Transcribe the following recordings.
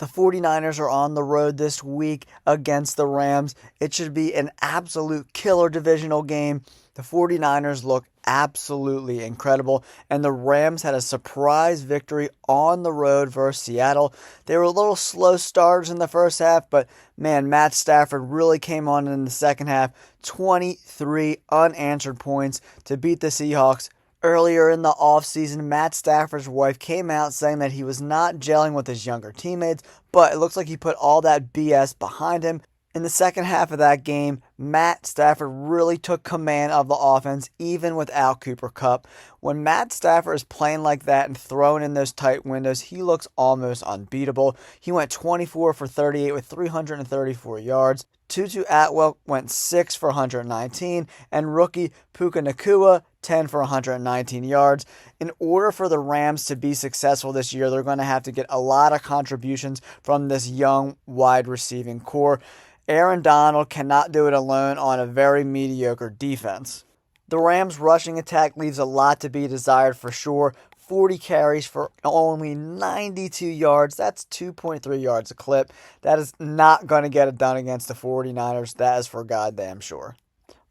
The 49ers are on the road this week against the Rams. It should be an absolute killer divisional game. The 49ers look absolutely incredible, and the Rams had a surprise victory on the road versus Seattle. They were a little slow starters in the first half, but man, Matt Stafford really came on in the second half. 23 unanswered points to beat the Seahawks. Earlier in the offseason, Matt Stafford's wife came out saying that he was not gelling with his younger teammates, but it looks like he put all that BS behind him. In the second half of that game, Matt Stafford really took command of the offense, even without Cooper Kupp. When Matt Stafford is playing like that and throwing in those tight windows, he looks almost unbeatable. He went 24 for 38 with 334 yards. Tutu Atwell went 6 for 119, and rookie Puka Nacua 10 for 119 yards. In order for the Rams to be successful this year, they're going to have to get a lot of contributions from this young wide receiving core. Aaron Donald cannot do it alone on a very mediocre defense. The Rams' rushing attack leaves a lot to be desired for sure. 40 carries for only 92 yards. That's 2.3 yards a clip. That is not going to get it done against the 49ers. That is for goddamn sure.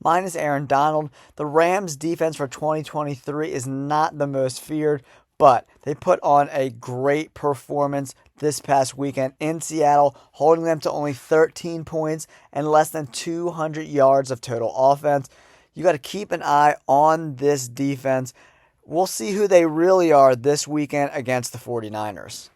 Minus Aaron Donald, the Rams' defense for 2023 is not the most feared, but they put on a great performance this past weekend in Seattle, holding them to only 13 points and less than 200 yards of total offense. You got to keep an eye on this defense. We'll see who they really are this weekend against the 49ers.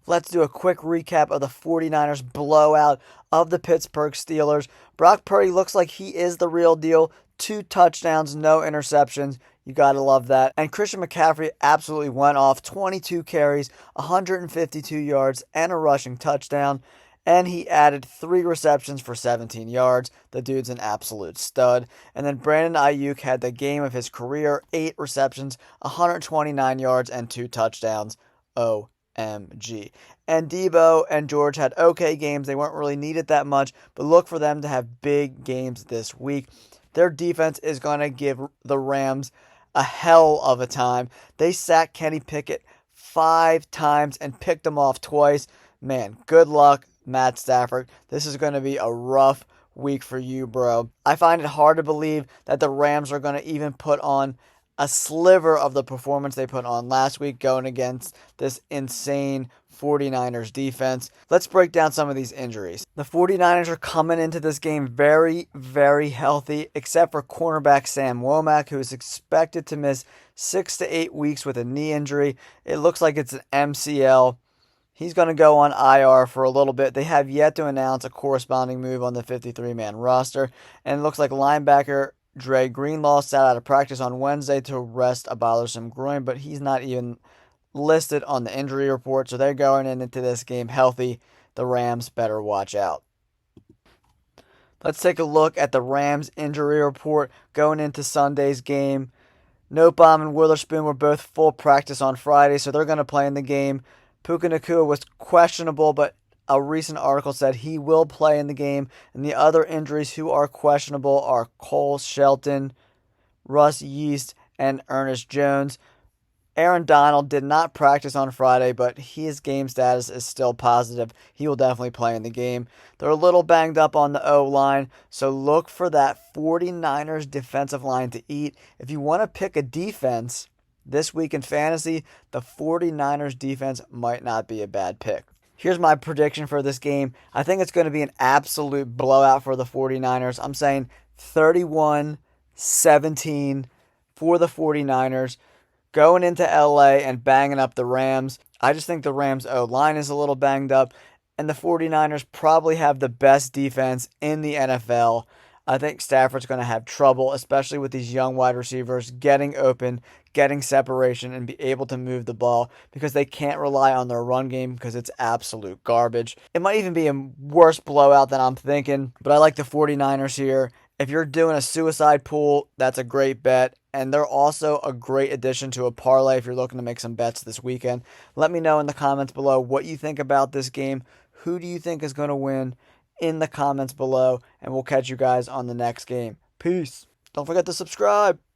Let's do a quick recap of the 49ers blowout of the Pittsburgh Steelers. Brock Purdy looks like he is the real deal. 2 touchdowns, no interceptions. You got to love that. And Christian McCaffrey absolutely went off. 22 carries, 152 yards, and a rushing touchdown. And he added 3 receptions for 17 yards. The dude's an absolute stud. And then Brandon Ayuk had the game of his career. 8 receptions, 129 yards, and 2 touchdowns. OMG. And Debo and George had okay games. They weren't really needed that much, but look for them to have big games this week. Their defense is going to give the Rams a hell of a time. They sacked Kenny Pickett 5 times and picked him off twice. Man, good luck, Matt Stafford. This is going to be a rough week for you, bro. I find it hard to believe that the Rams are going to even put on a sliver of the performance they put on last week going against this insane 49ers defense. Let's break down some of these injuries. The 49ers are coming into this game very, very healthy, except for cornerback Sam Womack, who is expected to miss 6 to 8 weeks with a knee injury. It looks like it's an MCL. He's going to go on IR for a little bit. They have yet to announce a corresponding move on the 53-man roster. And it looks like linebacker Dre Greenlaw sat out of practice on Wednesday to rest a bothersome groin, but he's not even listed on the injury report, so they're going into this game healthy. The Rams better watch out. Let's take a look at the Rams injury report going into Sunday's game. Notebohm and Witherspoon were both full practice on Friday, so they're going to play in the game. Puka Nacua was questionable, but a recent article said he will play in the game. And the other injuries who are questionable are Cole Shelton, Russ Yeast, and Ernest Jones. Aaron Donald did not practice on Friday, but his game status is still positive. He will definitely play in the game. They're a little banged up on the O-line, so look for that 49ers defensive line to eat. If you want to pick a defense this week in fantasy, the 49ers defense might not be a bad pick. Here's my prediction for this game. I think it's going to be an absolute blowout for the 49ers. I'm saying 31-17 for the 49ers. Going into LA and banging up the Rams. I just think the Rams' O-line is a little banged up, and the 49ers probably have the best defense in the NFL. I think Stafford's going to have trouble, especially with these young wide receivers getting open, getting separation, and be able to move the ball because they can't rely on their run game because it's absolute garbage. It might even be a worse blowout than I'm thinking, but I like the 49ers here. If you're doing a suicide pool, that's a great bet. And they're also a great addition to a parlay if you're looking to make some bets this weekend. Let me know in the comments below what you think about this game. Who do you think is going to win in the comments below? And we'll catch you guys on the next game. Peace. Don't forget to subscribe.